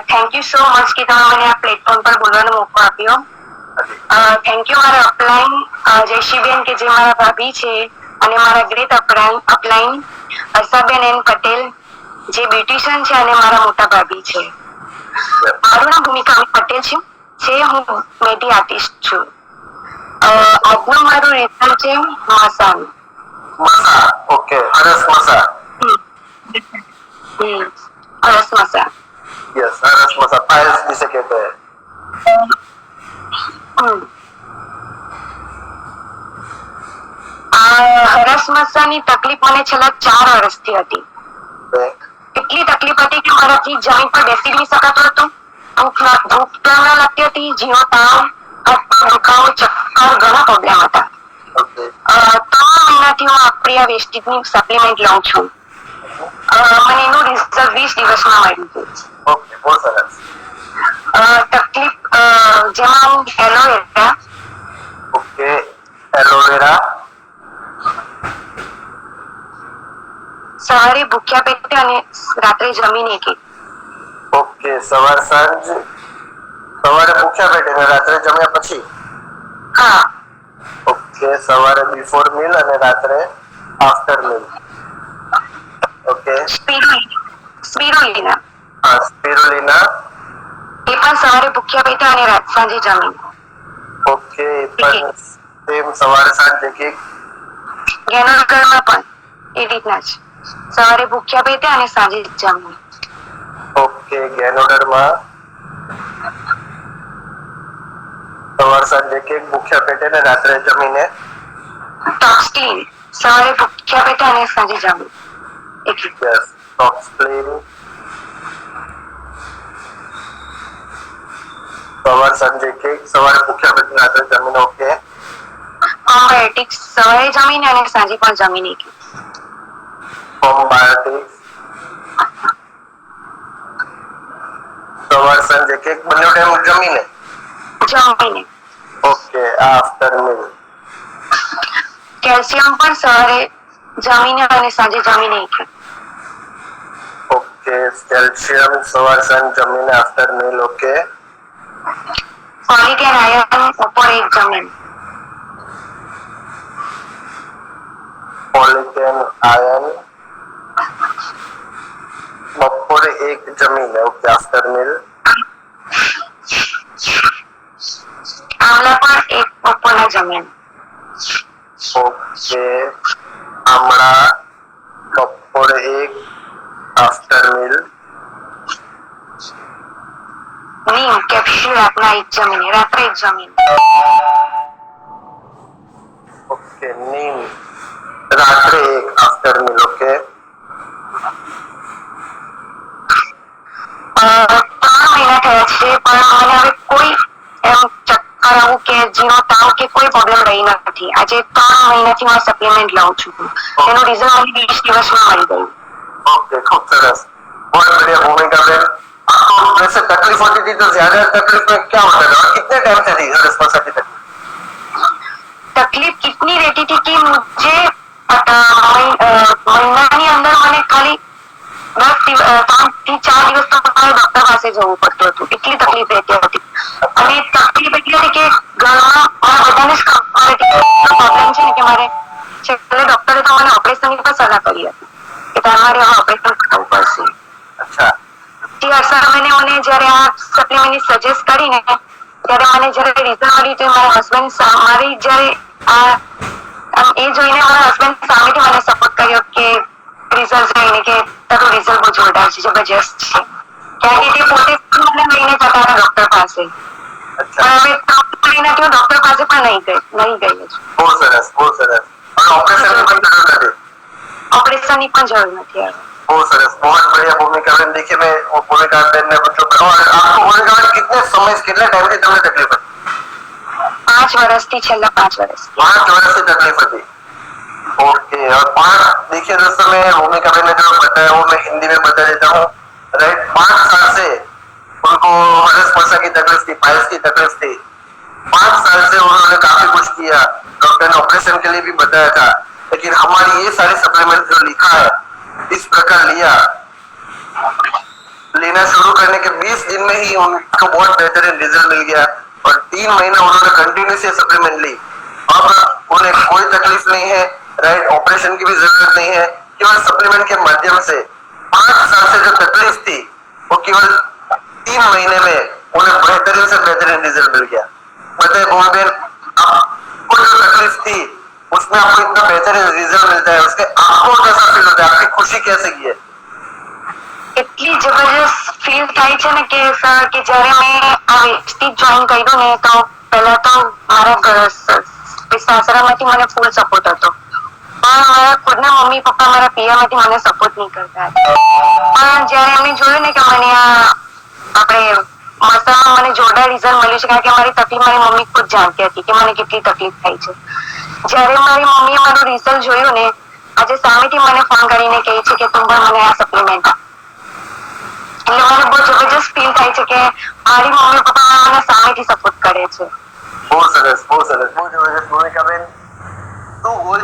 Thank you so much કે તમે મને આ પ્લેટફોર્મ પર બોલવાનો મોકો આપ્યો. થેન્ક યુ મારા અપલાઈન જયશ્રીબેન કે જે મારા ભાભી છે, અને મારા ગ્રેટ અપલાઈન અર્ષાબેન એન પટેલ જે બ્યુટિશિયન છે અને મારા મોટા ભાભી છે. મારું નામ ભૂમિકા પટેલ છે. હું મેડી આર્ટિસ્ટ છું. આજનું મારું રિઝલ્ટ છે મસાન. मसा, ओके, हरस मसा. હરસ મસા. यस, हरस मसा, पायल्स जिसे कहते हैं. હરસ મસાની તકલીફ મને છેલ્લા 4 વર્ષથી હતી. એટલી તકલીફ હતી કે મારાથી જમીન પર બેસી નહીં શકાતું હતું. ભૂખ ન લાગતી હતી, જીવો તાવ, દુખાવો, ચક્કર, ઘણા પ્રોબ્લેમ હતા. 3 મહિનાથી હું આપણી આ વેસ્ટેજની સપ્લિમેન્ટ લઉં છું. મને એનું રિઝલ્ટ 20 દિવસમાં મળ્યું હતું. ओके, बहुत सरस. તકલીફ જેમાં હું એલોવેરા, ओके, एलोवेरा. સવારે ભૂખ્યા પેટે અને રાત્રે જમીને કે. ओके, सवार सांज સવારે ભૂખ્યા પેટે અને રાત્રે જમ્યા પછી. હા. ઓકે, સવારે બિફોર મીલ અને રાત્રે આફ્ટર મીલ. ઓકે. સ્પિરુલિના. હા, સ્પિરુલિના. એ પણ સવારે ભૂખ્યા પેટે અને સાંજે જમીને. ઓકે, પણ સેમ સવારે સાંજે કે ગેનોડરમાં પણ એ રીતના જ સવારે ભૂખ્યા પેટે અને સાંજે જમીને. ઓકે, ગેનોડરમાં સવાર સાંજે કેક ભૂખ્યા પેટે ને રાત્રે જમીને. ટોક્સક્લીન સવારે ભૂખ્યા પેટે અને સાંજે જમીને. યસ, ટોક્સક્લીન સવાર સાંજે કેક, સવારે ભૂખ્યા પેટે રાત્રે જમીને. ઓકે. હોમબાયોટિક્સ સવારે જમીને અને સાંજે પણ જમીને કે. હોમબાયોટિક્સ સવાર સાંજે કેક બંને ટાઈમ જમીને. Okay, after mill. કેલ્શિયમ પણ સવારે જમીને અને સાંજે જમીને કે. ઓકે, કેલ્શિયમ સવાર સાંજ જમીને after meal. Okay. Folic and iron ઉપર એક જમીન. ફોલિક એન્ડ આયર્ન બપોરે એક જમીને. Okay, after mill. આમલા પણ એક બપોરના જમીન. ઓકે, આમળા બપોરે એક આફ્ટર મીલ. નીમ કેપ્સ્યુલ રાતના એક જમીને, રાત્રે એક જમીન. ઓકે, નીમ રાત્રે એક આફ્ટર મીલ. ઓકે. 3 મહિના થયા છે, પણ મને હવે કોઈ એમ ચક્કર આવું કે જીવો તાવ કે કોઈ પ્રોબ્લેમ રહી નથી. આજે 3 મહિનાથી હું સપ્લિમેન્ટ લઉં છું. એનું રિઝલ્ટ મને 20 દિવસમાં મળી ગયું. ओके, खूब सरस, बहुत बढ़िया भूमिका बहन. आपको वैसे तकलीफ होती थी तो ज्यादा तकलीफ में क्या होता था और कितने टाइम से थी हरस मसा की तकलीफ? तकलीफ कितनी रहती थी कि मुझे મહિનાની અંદર મને ખાલી 3 થી 4 દિવસ તો ડોક્ટર પાસે જવું પડતું હતું. એટલી તકલીફ રહેતી હતી. અને તકલીફ એટલી હતી કે ઘરમાં મારા બધાને જ ખબર હતી કે પ્રોબ્લેમ છે ને કે મારે છેલ્લે ડોક્ટરે તો મને ઓપરેશનની પણ સલાહ કરી હતી કે તમારે હવે ઓપરેશન કરવું પડશે. અચ્છા. તે અસરમેને મને જ્યારે આ સપ્લિમેન્ટની સજેસ્ટ કરીને ત્યારે મને જ્યારે રિઝલ્ટ મળ્યું તો મારા હસબન્ડ મારી જ્યારે એ જોઈને મારા હસબન્ડ સામેથી મને સપોર્ટ કર્યો કે રિઝલ્ટ જોઈને કે તારું રિઝલ્ટ બહુ જોરદાર છે, જબરજસ્ત છે. કારણ કે તે પોતે મને લઈને જતા હતા ડોક્ટર પાસે. પણ હવે 3 મહિનાથી હું ડોક્ટર પાસે પણ નહીં ગઈ છું. બહુ સરસ, બહુ સરસ. અને ઓપરેશનની પણ જરૂર નથી. ऑपरेशन की जरूरत नहीं है. बहुत सरस, बहुत बढ़िया भूमिका बहन. देखिए मैं भूमिका बहन ने पूछो और आपको भूमिका बहन कितने समय कितने टाइम से તમને तकलीफ હતી? 5 વર્ષથી છેલ્લા 5 વર્ષ. 5 वर्ष से तकलीफ थी. ओके, और 5 देखिए दोस्तों मैं भूमिका बहन ने जो बताया वो मैं हिंदी में बता देता हूँ. राइट, 5 साल से उनको हरस मसा की तकलीफ थी, पाइल्स की तकलीफ थी. 5 साल से उन्होंने काफी कुछ किया. डॉक्टर ने ऑपरेशन के लिए भी बताया था, लेकिन हमारी ये सारे सप्लीमेंट जो लिखा है इस प्रकार लिया, लेना शुरू करने के 20 दिन में ही उनको बहुत बेहतरीन रिजल्ट मिल गया और 3 महीना उन्होंने कंटिन्यूस ये सप्लीमेंट ली। अब उन्हें कोई तकलीफ नहीं है, राइट, ऑपरेशन की भी जरूरत नहीं है। केवल सप्लीमेंट के माध्यम से 5 साल से जो तकलीफ थी वो केवल 3 महीने में उन्हें बेहतरीन से बेहतरीन रिजल्ट मिल गया। बताइए बहन, आपको जो तकलीफ थी उसमें आपको इतना बेहतरीन रिजल्ट मिलता है, उसके आपको कैसा फील होता है, आपकी खुशी कैसे की है? એટલી જબરજસ્ત ફીલ થાય છે ને કે સર કે જ્યારે મેં આ વેસ્ટી જોઈન કર્યું ને તો પહેલા તો મારા સાસરામાંથી મને ફૂલ સપોર્ટ હતો, પણ મારા ખુદના મમ્મી પપ્પા મારા પિયરમાંથી મને સપોર્ટ નહીં કરતા હતા। પણ જ્યારે એમણે જોયું ને કે મને આ આપણે મસામાં મને જોરદાર રિઝલ્ટ મળ્યું છે, કારણ કે મારી તકલીફ મારી મમ્મી ખુદ જાણતી હતી કે મને કેટલી તકલીફ થાય છે। જ્યારે મારી મમ્મીએ મારું રિઝલ્ટ જોયું ને, આજે સામેથી મને ફોન કરીને કહે છે કે તું પણ મને આ સપ્લિમેન્ટ આપ। એટલે મને બહુ જબરજસ્ત ફીલ થાય છે કે મારી મમ્મી પપ્પા મને સામેથી સપોર્ટ કરે છે। બહુ સરસ, બહુ સરસ, બહુ જબરજસ્ત ભૂમિકાબેન। શું બોલ